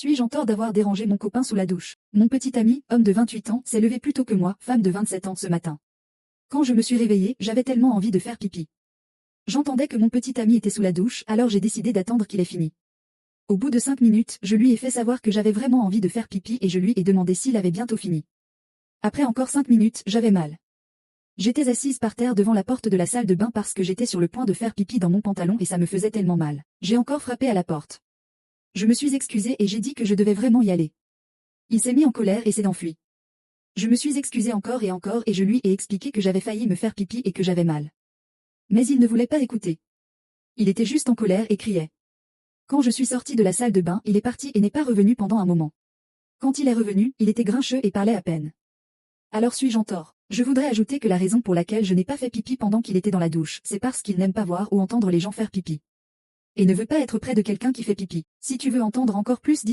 Suis-je en tort d'avoir dérangé mon copain sous la douche? Mon petit ami, homme de 28 ans, s'est levé plus tôt que moi, femme de 27 ans, ce matin. Quand je me suis réveillée, j'avais tellement envie de faire pipi. J'entendais que mon petit ami était sous la douche, alors j'ai décidé d'attendre qu'il ait fini. Au bout de 5 minutes, je lui ai fait savoir que j'avais vraiment envie de faire pipi et je lui ai demandé s'il avait bientôt fini. Après encore 5 minutes, j'avais mal. J'étais assise par terre devant la porte de la salle de bain parce que j'étais sur le point de faire pipi dans mon pantalon et ça me faisait tellement mal. J'ai encore frappé à la porte. Je me suis excusée et j'ai dit que je devais vraiment y aller. Il s'est mis en colère et s'est enfui. Je me suis excusée encore et je lui ai expliqué que j'avais failli me faire pipi et que j'avais mal. Mais il ne voulait pas écouter. Il était juste en colère et criait. Quand je suis sortie de la salle de bain, il est parti et n'est pas revenu pendant un moment. Quand il est revenu, il était grincheux et parlait à peine. Alors suis-je en tort? Je voudrais ajouter que la raison pour laquelle je n'ai pas fait pipi pendant qu'il était dans la douche, c'est parce qu'il n'aime pas voir ou entendre les gens faire pipi. Et ne veut pas être près de quelqu'un qui fait pipi. Si tu veux entendre encore plus